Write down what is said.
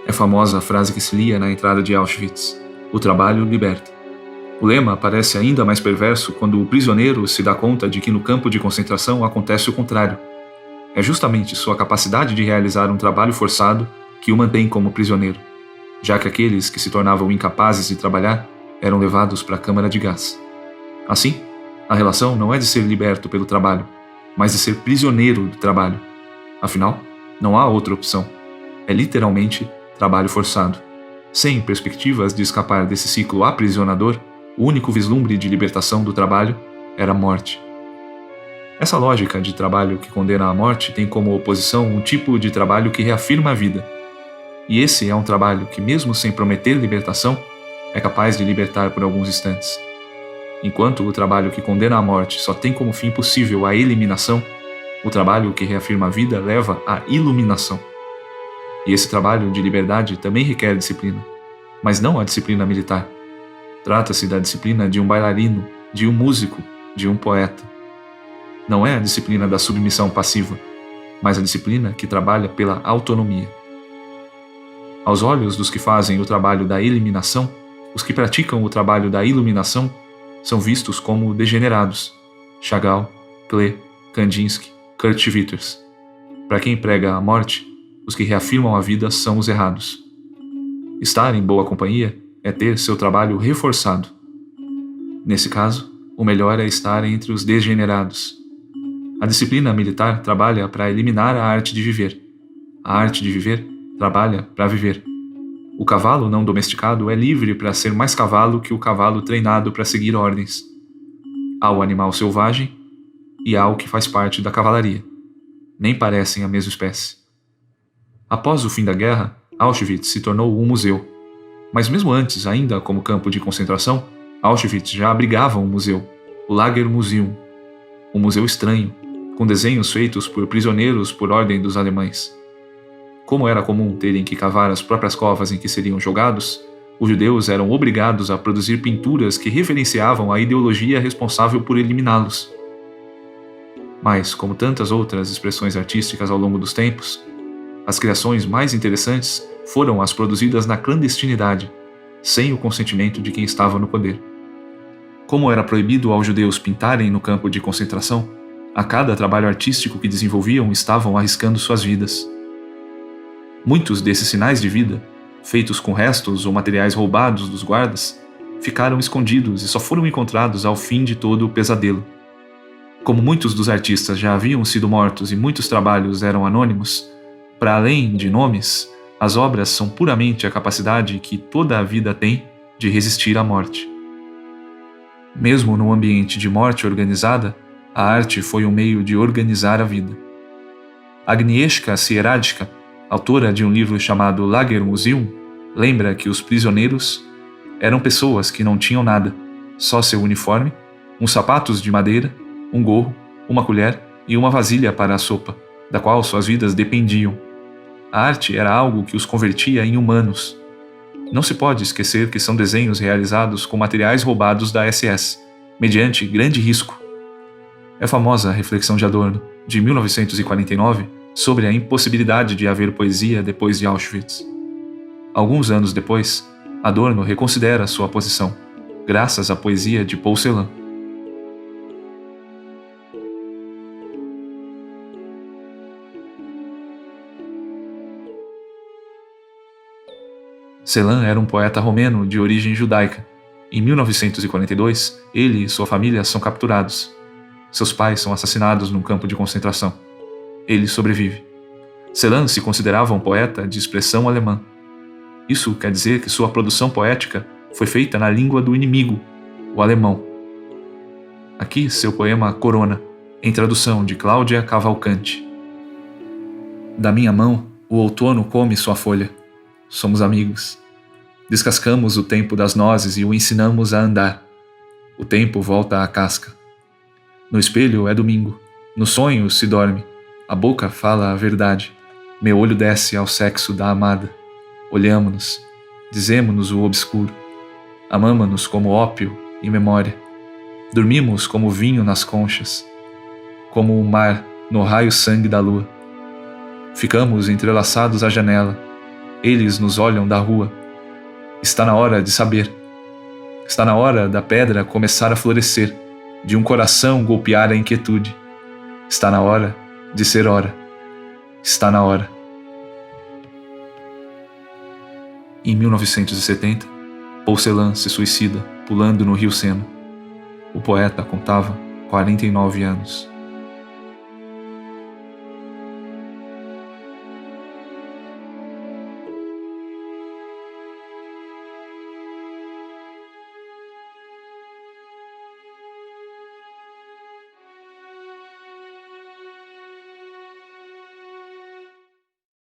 É famosa a frase que se lia na entrada de Auschwitz: "O trabalho liberta". O lema parece ainda mais perverso quando o prisioneiro se dá conta de que no campo de concentração acontece o contrário. É justamente sua capacidade de realizar um trabalho forçado que o mantém como prisioneiro, já que aqueles que se tornavam incapazes de trabalhar eram levados para a câmara de gás. Assim, a relação não é de ser liberto pelo trabalho, mas de ser prisioneiro do trabalho. Afinal, não há outra opção. É literalmente trabalho forçado. Sem perspectivas de escapar desse ciclo aprisionador, o único vislumbre de libertação do trabalho era a morte. Essa lógica de trabalho que condena à morte tem como oposição um tipo de trabalho que reafirma a vida. E esse é um trabalho que, mesmo sem prometer libertação, é capaz de libertar por alguns instantes. Enquanto o trabalho que condena à morte só tem como fim possível a eliminação, o trabalho que reafirma a vida leva à iluminação. E esse trabalho de liberdade também requer disciplina, mas não a disciplina militar. Trata-se da disciplina de um bailarino, de um músico, de um poeta. Não é a disciplina da submissão passiva, mas a disciplina que trabalha pela autonomia. Aos olhos dos que fazem o trabalho da eliminação, os que praticam o trabalho da iluminação são vistos como degenerados. Chagall, Klee, Kandinsky, Kurt Schwitters. Para quem prega a morte, os que reafirmam a vida são os errados. Estar em boa companhia é ter seu trabalho reforçado. Nesse caso, o melhor é estar entre os degenerados. A disciplina militar trabalha para eliminar a arte de viver. A arte de viver trabalha para viver. O cavalo não domesticado é livre para ser mais cavalo que o cavalo treinado para seguir ordens. Há o animal selvagem e há o que faz parte da cavalaria. Nem parecem a mesma espécie. Após o fim da guerra, Auschwitz se tornou um museu. Mas mesmo antes, ainda como campo de concentração, Auschwitz já abrigava um museu, o Lagermuseum, um museu estranho, com desenhos feitos por prisioneiros por ordem dos alemães. Como era comum terem que cavar as próprias covas em que seriam jogados, os judeus eram obrigados a produzir pinturas que referenciavam a ideologia responsável por eliminá-los. Mas, como tantas outras expressões artísticas ao longo dos tempos, as criações mais interessantes foram as produzidas na clandestinidade, sem o consentimento de quem estava no poder. Como era proibido aos judeus pintarem no campo de concentração, a cada trabalho artístico que desenvolviam estavam arriscando suas vidas. Muitos desses sinais de vida, feitos com restos ou materiais roubados dos guardas, ficaram escondidos e só foram encontrados ao fim de todo o pesadelo. Como muitos dos artistas já haviam sido mortos e muitos trabalhos eram anônimos, para além de nomes, as obras são puramente a capacidade que toda a vida tem de resistir à morte. Mesmo num ambiente de morte organizada, a arte foi um meio de organizar a vida. Agnieszka Sieradska, autora de um livro chamado Lagermuseum, lembra que os prisioneiros eram pessoas que não tinham nada, só seu uniforme, uns sapatos de madeira, um gorro, uma colher e uma vasilha para a sopa, da qual suas vidas dependiam. A arte era algo que os convertia em humanos. Não se pode esquecer que são desenhos realizados com materiais roubados da SS, mediante grande risco. É famosa a reflexão de Adorno, de 1949, sobre a impossibilidade de haver poesia depois de Auschwitz. Alguns anos depois, Adorno reconsidera sua posição, graças à poesia de Paul Celan. Celan era um poeta romeno de origem judaica. Em 1942, ele e sua família são capturados. Seus pais são assassinados num campo de concentração. Ele sobrevive. Celan se considerava um poeta de expressão alemã. Isso quer dizer que sua produção poética foi feita na língua do inimigo, o alemão. Aqui seu poema Corona, em tradução de Cláudia Cavalcanti. Da minha mão, o outono come sua folha. Somos amigos. Descascamos o tempo das nozes e o ensinamos a andar. O tempo volta à casca. No espelho é domingo. No sonho se dorme. A boca fala a verdade. Meu olho desce ao sexo da amada. Olhamo-nos. Dizemo-nos o obscuro. Amamo-nos como ópio e memória. Dormimos como vinho nas conchas. como o mar no raio-sangue da lua. Ficamos entrelaçados à janela. Eles nos olham da rua. Está na hora de saber. Está na hora da pedra começar a florescer, de um coração golpear a inquietude. Está na hora de ser hora. Está na hora. Em 1970, Paul Celan se suicida pulando no rio Sena. O poeta contava 49 anos.